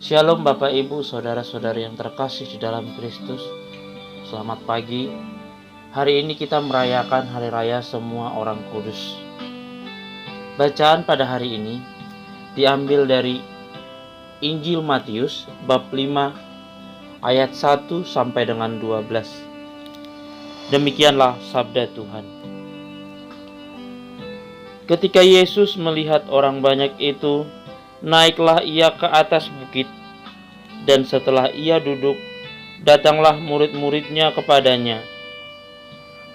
Shalom Bapak Ibu, Saudara-saudari yang terkasih di dalam Kristus. Selamat pagi. Hari ini kita merayakan Hari Raya Semua Orang Kudus. Bacaan pada hari ini diambil dari Injil Matius bab 5 ayat 1 sampai dengan 12. Demikianlah sabda Tuhan. Ketika Yesus melihat orang banyak itu, naiklah ia ke atas bukit, dan setelah ia duduk, datanglah murid-muridnya kepadanya.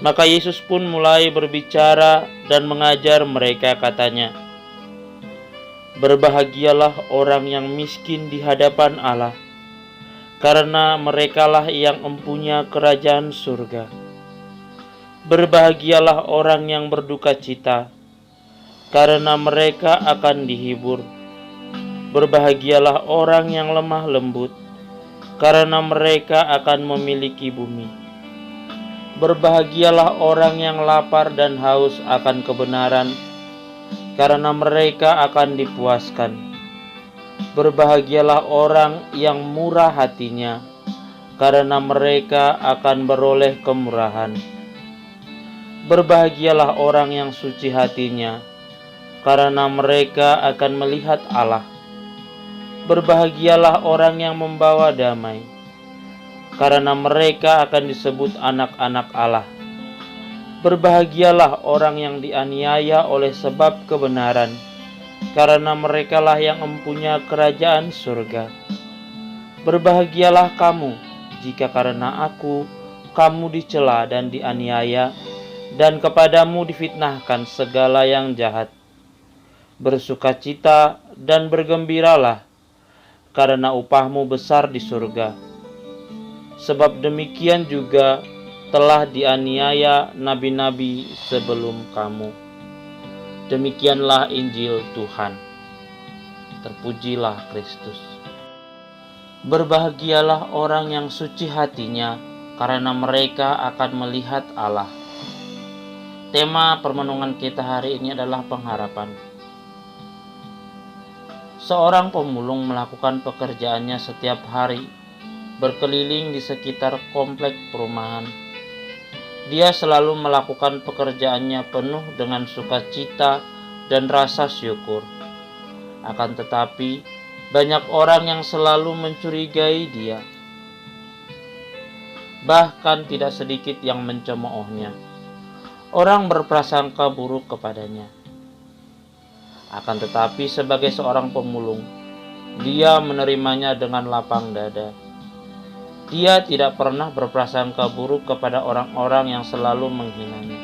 Maka Yesus pun mulai berbicara dan mengajar mereka, katanya, "Berbahagialah orang yang miskin di hadapan Allah, karena merekalah yang empunya kerajaan surga. Berbahagialah orang yang berduka cita, karena mereka akan dihibur. Berbahagialah orang yang lemah lembut, karena mereka akan memiliki bumi. Berbahagialah orang yang lapar dan haus akan kebenaran, karena mereka akan dipuaskan. Berbahagialah orang yang murah hatinya, karena mereka akan beroleh kemurahan. Berbahagialah orang yang suci hatinya, karena mereka akan melihat Allah. Berbahagialah orang yang membawa damai, karena mereka akan disebut anak-anak Allah. Berbahagialah orang yang dianiaya oleh sebab kebenaran, karena merekalah yang empunya kerajaan surga. Berbahagialah kamu jika karena aku kamu dicela dan dianiaya, dan kepadamu difitnahkan segala yang jahat. Bersukacita dan bergembiralah, karena upahmu besar di surga. Sebab demikian juga telah dianiaya nabi-nabi sebelum kamu." Demikianlah Injil Tuhan. Terpujilah Kristus. Berbahagialah orang yang suci hatinya, karena mereka akan melihat Allah. Tema permenungan kita hari ini adalah pengharapan. Seorang pemulung melakukan pekerjaannya setiap hari, berkeliling di sekitar komplek perumahan. Dia selalu melakukan pekerjaannya penuh dengan sukacita dan rasa syukur. Akan tetapi, banyak orang yang selalu mencurigai dia. Bahkan tidak sedikit yang mencemoohnya. Orang berprasangka buruk kepadanya. Akan tetapi sebagai seorang pemulung, dia menerimanya dengan lapang dada. Dia tidak pernah berprasangka buruk kepada orang-orang yang selalu menghinanya.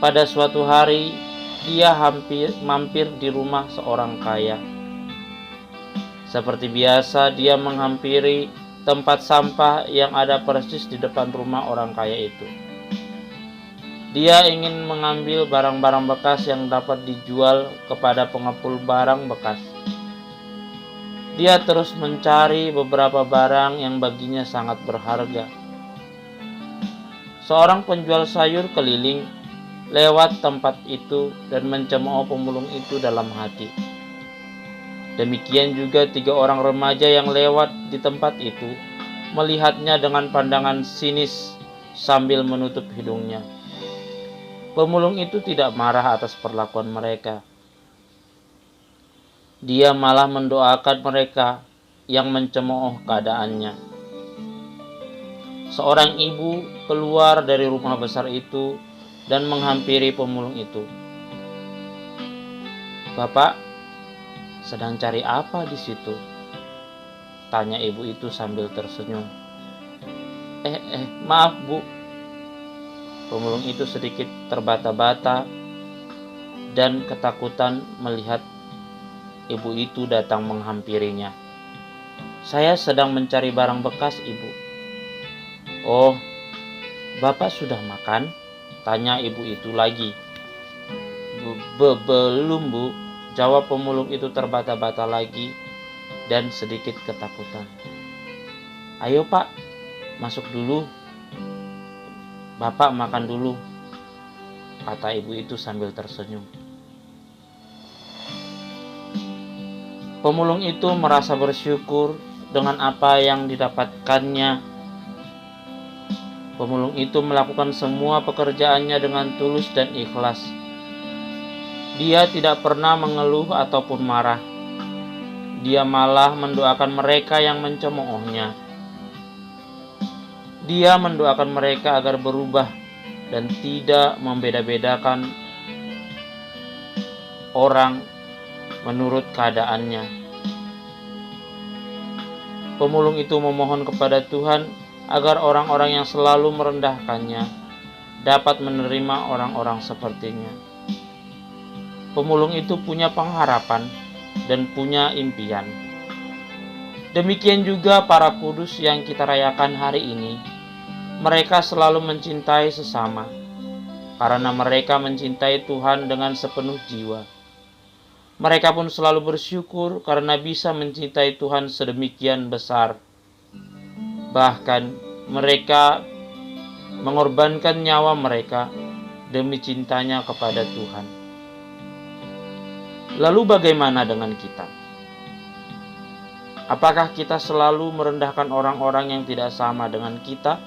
Pada suatu hari, dia mampir di rumah seorang kaya. Seperti biasa, dia menghampiri tempat sampah yang ada persis di depan rumah orang kaya itu. Dia ingin mengambil barang-barang bekas yang dapat dijual kepada pengepul barang bekas. Dia terus mencari beberapa barang yang baginya sangat berharga. Seorang penjual sayur keliling lewat tempat itu dan mencemooh pemulung itu dalam hati. Demikian juga 3 orang remaja yang lewat di tempat itu melihatnya dengan pandangan sinis sambil menutup hidungnya. Pemulung itu tidak marah atas perlakuan mereka. Dia malah mendoakan mereka yang mencemooh keadaannya. Seorang ibu keluar dari rumah besar itu dan menghampiri pemulung itu. "Bapak, sedang cari apa di situ?" tanya ibu itu sambil tersenyum. Maaf Bu." Pemulung itu sedikit terbata-bata dan ketakutan melihat ibu itu datang menghampirinya. "Saya sedang mencari barang bekas, Ibu." "Oh, Bapak sudah makan?" tanya ibu itu lagi. Belum Bu," jawab pemulung itu terbata-bata lagi dan sedikit ketakutan. "Ayo Pak, masuk dulu. Bapak makan dulu," kata ibu itu sambil tersenyum. Pemulung itu merasa bersyukur dengan apa yang didapatkannya. Pemulung itu melakukan semua pekerjaannya dengan tulus dan ikhlas. Dia tidak pernah mengeluh ataupun marah. Dia malah mendoakan mereka yang mencemoohnya. Dia mendoakan mereka agar berubah dan tidak membeda-bedakan orang menurut keadaannya. Pemulung itu memohon kepada Tuhan agar orang-orang yang selalu merendahkannya dapat menerima orang-orang sepertinya. Pemulung itu punya pengharapan dan punya impian. Demikian juga para kudus yang kita rayakan hari ini. Mereka selalu mencintai sesama, karena mereka mencintai Tuhan dengan sepenuh jiwa. Mereka pun selalu bersyukur karena bisa mencintai Tuhan sedemikian besar. Bahkan mereka mengorbankan nyawa mereka demi cintanya kepada Tuhan. Lalu bagaimana dengan kita? Apakah kita selalu merendahkan orang-orang yang tidak sama dengan kita?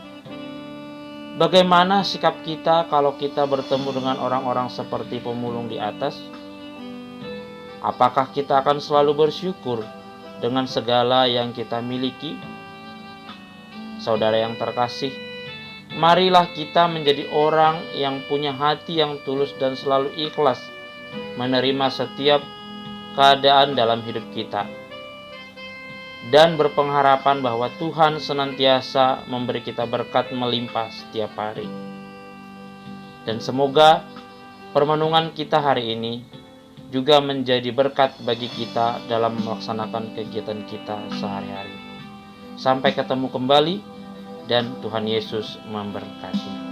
Bagaimana sikap kita kalau kita bertemu dengan orang-orang seperti pemulung di atas? Apakah kita akan selalu bersyukur dengan segala yang kita miliki? Saudara yang terkasih, marilah kita menjadi orang yang punya hati yang tulus dan selalu ikhlas menerima setiap keadaan dalam hidup kita, dan berpengharapan bahwa Tuhan senantiasa memberi kita berkat melimpah setiap hari. Dan semoga permenungan kita hari ini juga menjadi berkat bagi kita dalam melaksanakan kegiatan kita sehari-hari. Sampai ketemu kembali, dan Tuhan Yesus memberkati.